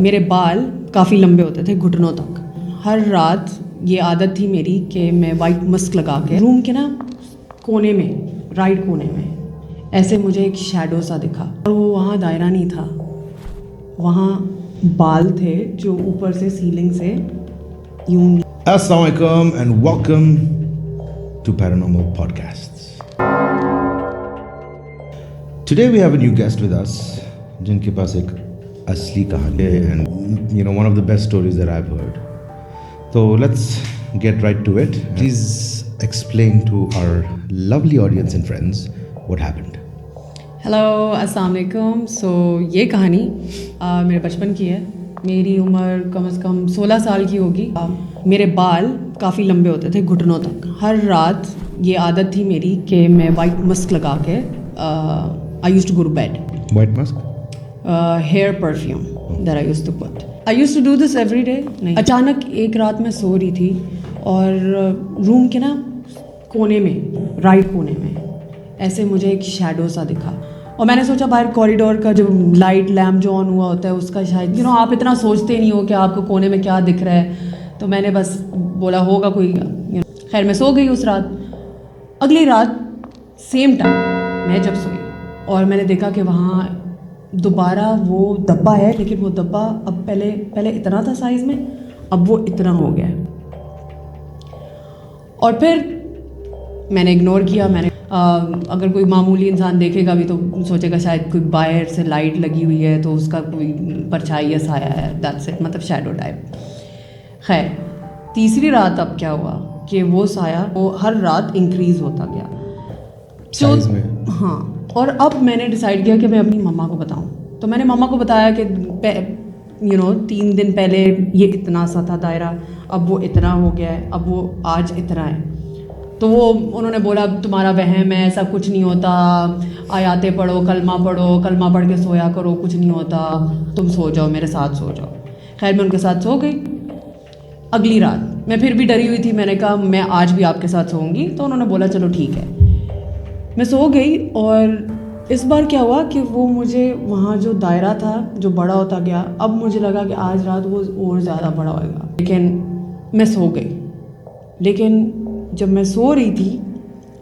मेरे बाल काफ़ी लंबे होते थे घुटनों तक। हर रात ये आदत थी मेरी कि मैं वाइट मस्क लगा के रूम के ना कोने में, राइट कोने में ऐसे मुझे एक शैडो सा दिखा और वो वहाँ दायरा नहीं था, वहाँ बाल थे जो ऊपर से सीलिंग से यूं। Assalamualaikum and welcome to Paranormal Podcasts. Today we have a new guest with us, जिनके पास एक असली कहानी है and one of the best stories that I've heard. So let's get right to it. Please explain to our lovely audience and friends what happened. Hello अस्सलाम वालेकुम। ये कहानी मेरे बचपन की है। मेरी उम्र कम से कम 16 साल की होगी। मेरे बाल काफ़ी लंबे होते थे घुटनों तक। हर रात ये आदत थी मेरी कि मैं वाइट मस्क लगा के I used to go to bed. White mask? Hair perfume that I used to put. I used to do this every day. अचानक एक रात मैं सो रही थी और रूम के ना कोने में, राइट कोने में ऐसे मुझे एक शैडो सा दिखा और मैंने सोचा बाहर कॉरिडोर का जो लाइट लैम्प जो ऑन हुआ होता है उसका शायद आप इतना सोचते नहीं हो कि आपको कोने में क्या दिख रहा है, तो मैंने बस बोला होगा कोई। खैर मैं सो गई उस रात। अगली रात सेम टाइम मैं जब सोई और मैंने देखा कि वहाँ दोबारा वो डब्बा है, लेकिन वो डब्बा अब पहले इतना था साइज़ में, अब वो इतना हो गया है। और फिर मैंने इग्नोर किया। मैंने अगर कोई मामूली इंसान देखेगा भी तो सोचेगा शायद कोई बाहर से लाइट लगी हुई है तो उसका कोई परछाई या साया है, दैट्स इट, मतलब शैडो टाइप। खैर तीसरी रात अब क्या हुआ कि वो साया वो हर रात इंक्रीज़ होता गया साइज में। हाँ, और अब मैंने डिसाइड किया कि मैं अपनी मम्मा को बताऊं। तो मैंने मम्मा को बताया कि 3 दिन पहले ये इतना सा था दायरा, अब वो इतना हो गया है, अब वो आज इतना है। तो उन्होंने बोला तुम्हारा वहम है, ऐसा कुछ नहीं होता, आयातें पढ़ो, कलमा पढ़ के सोया करो, कुछ नहीं होता, तुम सो जाओ, मेरे साथ सो जाओ। खैर मैं उनके साथ सो गई। अगली रात मैं फिर भी डरी हुई थी। मैंने कहा मैं आज भी आपके साथ सोऊंगी। तो उन्होंने बोला चलो ठीक है। मैं सो गई और इस बार क्या हुआ कि वो मुझे वहाँ जो दायरा था जो बड़ा होता गया, अब मुझे लगा कि आज रात वो और ज़्यादा बड़ा होएगा, लेकिन मैं सो गई। लेकिन जब मैं सो रही थी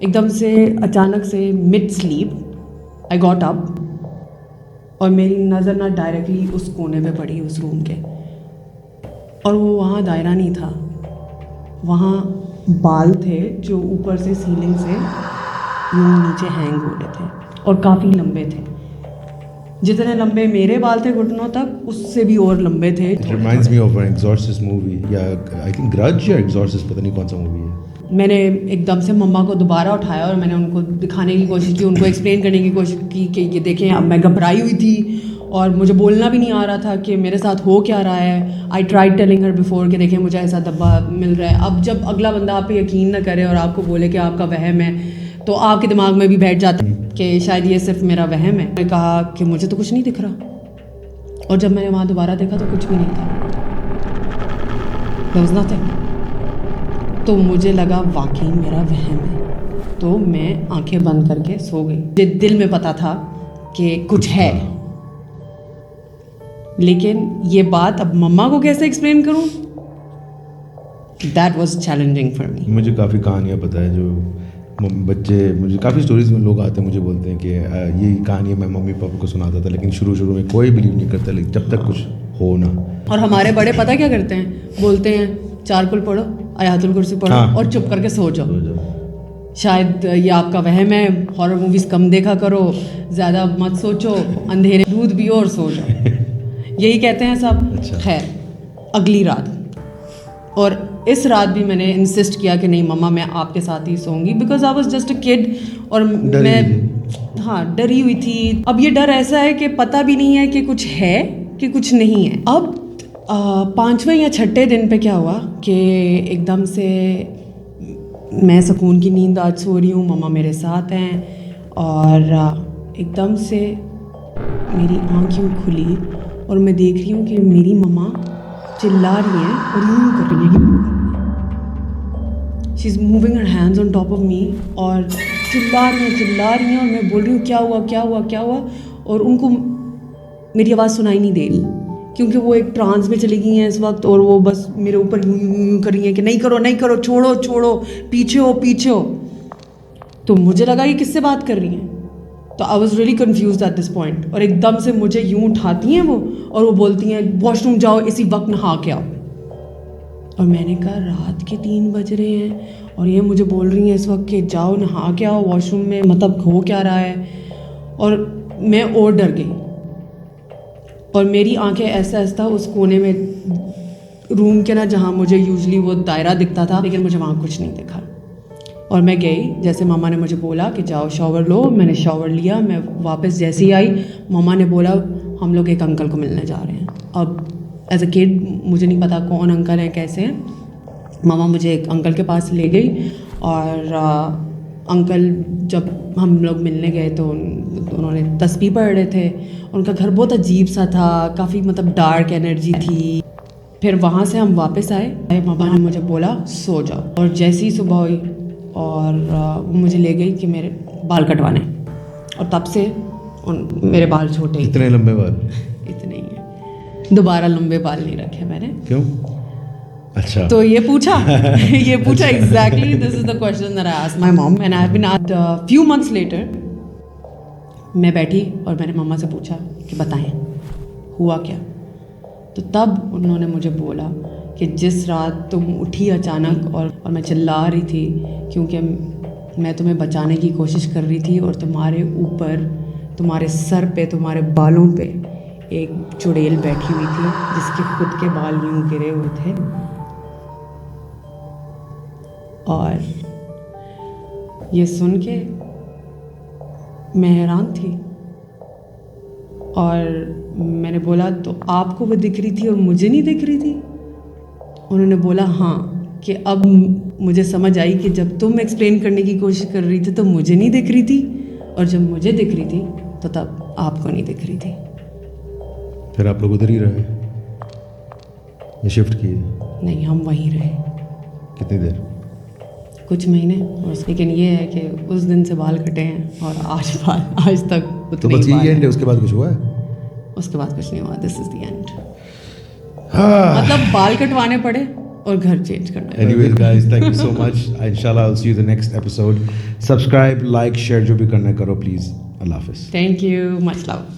एकदम से अचानक से mid sleep I got up और मेरी नज़र ना डायरेक्टली उस कोने पे पड़ी उस रूम के, और वो वहाँ दायरा नहीं था, वहाँ बाल थे जो ऊपर से सीलिंग से यूँ नीचे हैंग हो रहे थे और काफ़ी लंबे थे। जितने लंबे मेरे बाल थे घुटनों तक, उससे भी और लंबे थे। It reminds me of an Exorcist movie. Yeah, I think Grudge या Exorcist, पता नहीं कौन सा मूवी है। मैंने एकदम से मम्मा को दोबारा उठाया और मैंने उनको दिखाने की कोशिश की, उनको एक्सप्लेन करने की कोशिश की कि ये देखें, अब मैं घबराई हुई थी और मुझे बोलना भी नहीं आ रहा था कि मेरे साथ हो क्या रहा है। I tried telling her before कि देखें मुझे ऐसा डब्बा मिल रहा है। अब जब अगला बंदा आप पे यकीन ना करे और आपको बोले कि आपका वहम है, तो आपके दिमाग में भी बैठ जाता है कि शायद ये सिर्फ मेरा वहम है। मैंने कहा कि मुझे तो कुछ नहीं दिख रहा, और जब मैंने वहाँ दोबारा देखा तो कुछ भी नहीं था, there was nothing। तो मुझे लगा वाकई मेरा वहम है, तो मैं आंखें बंद करके सो गई। मुझे दिल में पता था कि कुछ है, लेकिन ये बात अब मम्मा को कैसे एक्सप्लेन करूं, that was challenging for me. मुझे काफ़ी कहानियाँ पता है जो बच्चे, मुझे काफ़ी स्टोरीज में लोग आते हैं मुझे बोलते हैं कि ये कहानी मैं मम्मी पापा को सुनाता था, लेकिन शुरू में कोई बिलीव नहीं करता, लेकिन जब तक कुछ हो ना। और हमारे बड़े पता क्या करते हैं, बोलते हैं 4 कुल पढ़ो, आयातुल कुर्सी पढ़ो, हाँ। और चुप करके सो जाओ। शायद ये आपका वहम है, हॉरर मूवीज़ कम देखा करो, ज़्यादा मत सोचो, अंधेरे दूध पियो और सो जाओ, यही कहते हैं सब। अच्छा। खैर अगली रात, और इस रात भी मैंने इंसिस्ट किया कि नहीं मम्मा मैं आपके साथ ही सोऊंगी, because I was just a kid और मैं डरी हुई थी। अब ये डर ऐसा है कि पता भी नहीं है कि कुछ है कि कुछ नहीं है। अब 5वें या 6ठे दिन पे क्या हुआ कि एकदम से मैं सुकून की नींद आज सो रही हूँ, मम्मा मेरे साथ हैं, और एकदम से मेरी आँख यूँ खुली और मैं देख रही हूँ कि मेरी मम्मा चिल्ला रही हैं और यूँ कर रही हैं, she is moving her hands on top of me, और चिल्ला रही हैं और मैं बोल रही हूँ क्या हुआ, और उनको मेरी आवाज़ सुनाई नहीं दे रही क्योंकि वो एक ट्रांस में चली गई हैं इस वक्त, और वो बस मेरे ऊपर यूं यूं यूं कर रही हैं कि नहीं करो नहीं करो, छोड़ो छोड़ो, पीछे हो पीछे हो। तो मुझे लगा ये किससे बात कर रही हैं, तो I was really confuse at this point. और एकदम से मुझे यूं उठाती हैं वो, और वो बोलती हैं वॉशरूम जाओ, इसी वक्त नहा के आओ। और मैंने कहा रात के 3 बज रहे हैं और ये मुझे बोल रही हैं इस वक्त कि जाओ नहा के आओ वॉशरूम में, मतलब हो क्या रहा है। और मैं और डर गई, और मेरी आंखें ऐसा ऐसा उस कोने में रूम के ना जहाँ मुझे यूजुअली वो दायरा दिखता था, लेकिन मुझे वहाँ कुछ नहीं दिखा। और मैं गई, जैसे मामा ने मुझे बोला कि जाओ शॉवर लो, मैंने शॉवर लिया। मैं वापस जैसे ही आई, मामा ने बोला हम लोग एक अंकल को मिलने जा रहे हैं। अब एज अ किड मुझे नहीं पता कौन अंकल हैं कैसे हैं। मामा मुझे एक अंकल के पास ले गई, और अंकल जब हम लोग मिलने गए तो उन्होंने तस्बीह पढ़ रहे थे। उनका घर बहुत अजीब सा था, काफ़ी मतलब डार्क एनर्जी थी। फिर वहाँ से हम वापस आए, मामा ने मुझे बोला सो जाओ। और जैसे ही सुबह हुई और वो मुझे ले गई कि मेरे बाल कटवाने, और तब से मेरे बाल छोटे ही। इतने लंबे बाल? इतने ही हैं, दोबारा लंबे बाल नहीं रखे मैंने। क्यों? अच्छा, तो ये पूछा exactly this is the question that I asked my mom and I have been asked few months later. मैं बैठी और मैंने मम्मा से पूछा कि बताएं हुआ क्या। तो तब उन्होंने मुझे बोला कि जिस रात तुम उठी अचानक और मैं चिल्ला रही थी क्योंकि मैं तुम्हें बचाने की कोशिश कर रही थी, और तुम्हारे ऊपर, तुम्हारे सर पे, तुम्हारे बालों पे एक चुड़ैल बैठी हुई थी जिसके खुद के बाल यूं गिरे हुए थे। और ये सुन के मैं हैरान थी, और मैंने बोला तो आपको वो दिख रही थी और मुझे नहीं दिख रही थी? उन्होंने बोला हाँ, कि अब मुझे समझ आई कि जब तुम एक्सप्लेन करने की कोशिश कर रही थी तो मुझे नहीं दिख रही थी, और जब मुझे दिख रही थी तो तब आपको नहीं दिख रही थी। फिर आप लोग उधर ही रहे या शिफ्ट किए? नहीं, हम वहीं रहे। कितनी देर? कुछ महीने। और लेकिन ये है कि उस दिन से बाल कटे हैं और आज तक उतने तो बस ही बाल यही एंड है, हैं। उसके बाद कुछ हुआ है? उसके बाद कुछ नहीं हुआ, दिस इज द एंड। मतलब बाल कटवाने पड़े और घर चेंज करना पड़े। Anyways guys, thank you so much. Inshallah I'll see you the next episode. Subscribe, like, share, जो भी करना है करो please. Allah Hafiz. Thank you, much love.